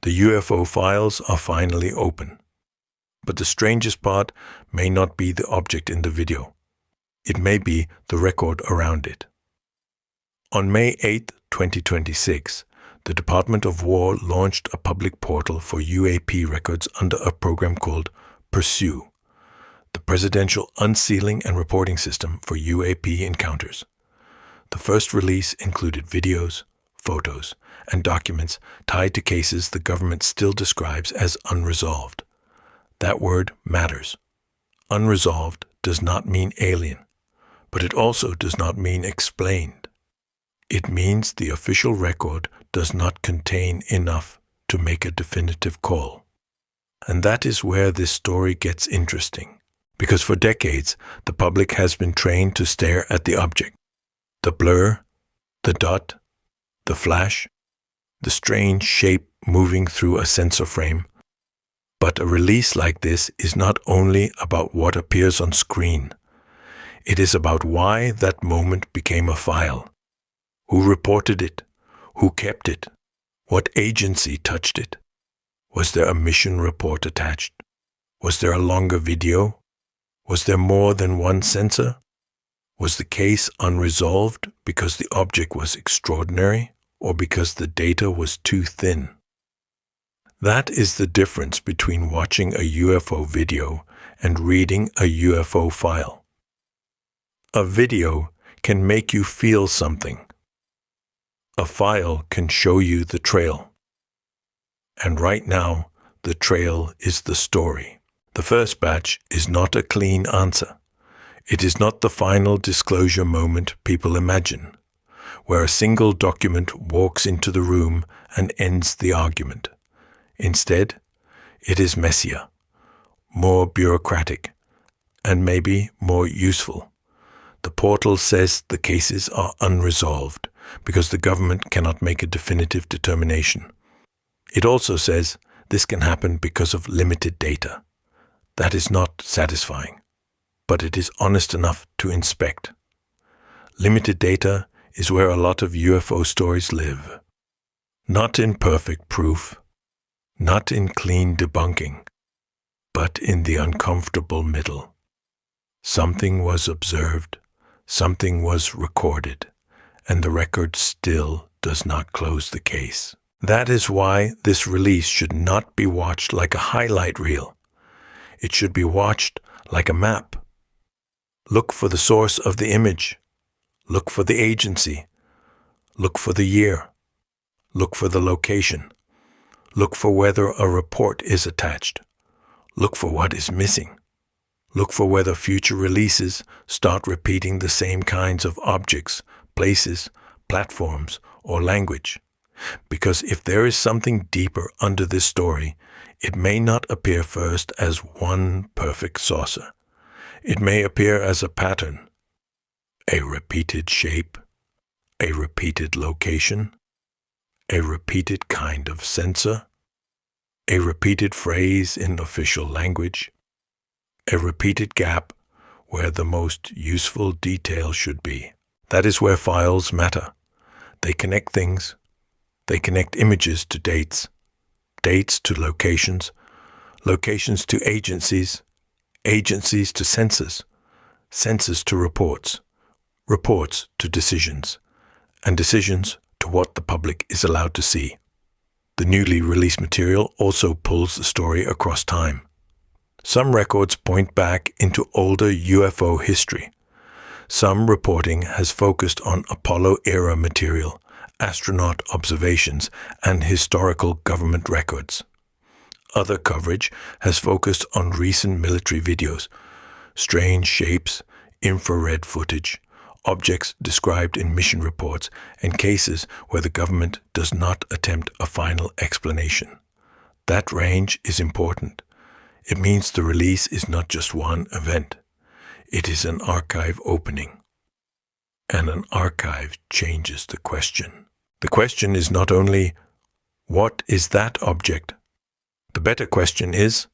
The UFO files are finally open. But the strangest part may not be the object in the video. It may be the record around it. On May 8, 2026, the Department of War launched a public portal for UAP records under a program called Pursue, the Presidential Unsealing and Reporting System for UAP encounters. The first release included videos, photos, and documents tied to cases the government still describes as unresolved. That word matters. Unresolved does not mean alien, but it also does not mean explained. It means the official record does not contain enough to make a definitive call. And that is where this story gets interesting, because for decades the public has been trained to stare at the object. The blur, the dot, the flash, the strange shape moving through a sensor frame. But a release like this is not only about what appears on screen. It is about why that moment became a file. Who reported it? Who kept it? What agency touched it? Was there a mission report attached? Was there a longer video? Was there more than one sensor? Was the case unresolved because the object was extraordinary or because the data was too thin? That is the difference between watching a UFO video and reading a UFO file. A video can make you feel something. A file can show you the trail. And right now, the trail is the story. The first batch is not a clean answer. It is not the final disclosure moment people imagine, where a single document walks into the room and ends the argument. Instead, it is messier, more bureaucratic, and maybe more useful. The portal says the cases are unresolved because the government cannot make a definitive determination. It also says this can happen because of limited data. That is not satisfying, but it is honest enough to inspect. Limited data is where a lot of UFO stories live. Not in perfect proof, not in clean debunking, but in the uncomfortable middle. Something was observed, something was recorded, and the record still does not close the case. That is why this release should not be watched like a highlight reel. It should be watched like a map. Look for the source of the image. Look for the agency. Look for the year. Look for the location. Look for whether a report is attached. Look for what is missing. Look for whether future releases start repeating the same kinds of objects, places, platforms, or language. Because if there is something deeper under this story, it may not appear first as one perfect saucer. It may appear as a pattern, a repeated shape, a repeated location, a repeated kind of sensor, a repeated phrase in official language, a repeated gap where the most useful detail should be. That is where files matter. They connect things. They connect images to dates, dates to locations, locations to agencies, agencies to sensors, sensors to reports, reports to decisions, and decisions to what the public is allowed to see. The newly released material also pulls the story across time. Some records point back into older UFO history. Some reporting has focused on Apollo-era material, astronaut observations, and historical government records. Other coverage has focused on recent military videos, strange shapes, infrared footage, objects described in mission reports, and cases where the government does not attempt a final explanation. That range is important. It means the release is not just one event. It is an archive opening. And an archive changes the question. The question is not only, what is that object? The better question is,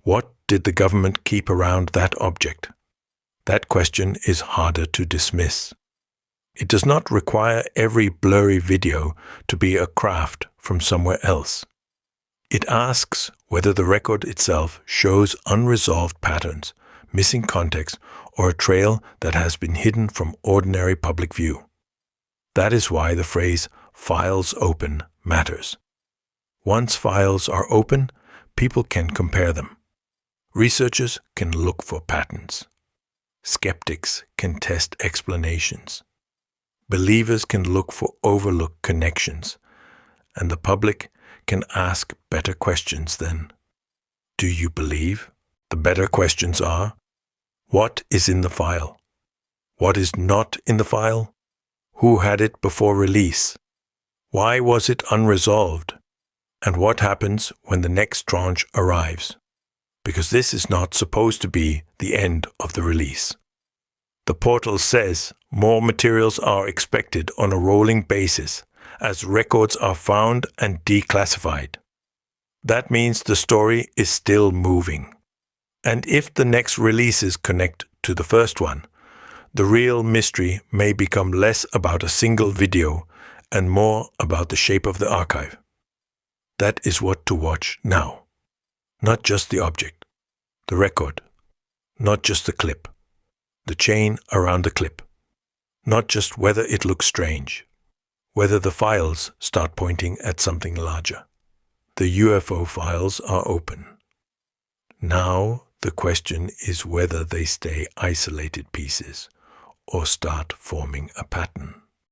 what did the government keep around that object? That question is harder to dismiss. It does not require every blurry video to be a craft from somewhere else. It asks whether the record itself shows unresolved patterns, missing context, or a trail that has been hidden from ordinary public view. That is why the phrase "files open" matters. Once files are open, people can compare them. Researchers can look for patterns. Skeptics can test explanations. Believers can look for overlooked connections. And the public can ask better questions then. Do you believe? The better questions are: what is in the file? What is not in the file? Who had it before release? Why was it unresolved? And what happens when the next tranche arrives? Because this is not supposed to be the end of the release. The portal says more materials are expected on a rolling basis as records are found and declassified. That means the story is still moving. And if the next releases connect to the first one, the real mystery may become less about a single video and more about the shape of the archive. That is what to watch now. Not just the object, the record, not just the clip, the chain around the clip, not just whether it looks strange, whether the files start pointing at something larger. The UFO files are open. Now the question is whether they stay isolated pieces or start forming a pattern.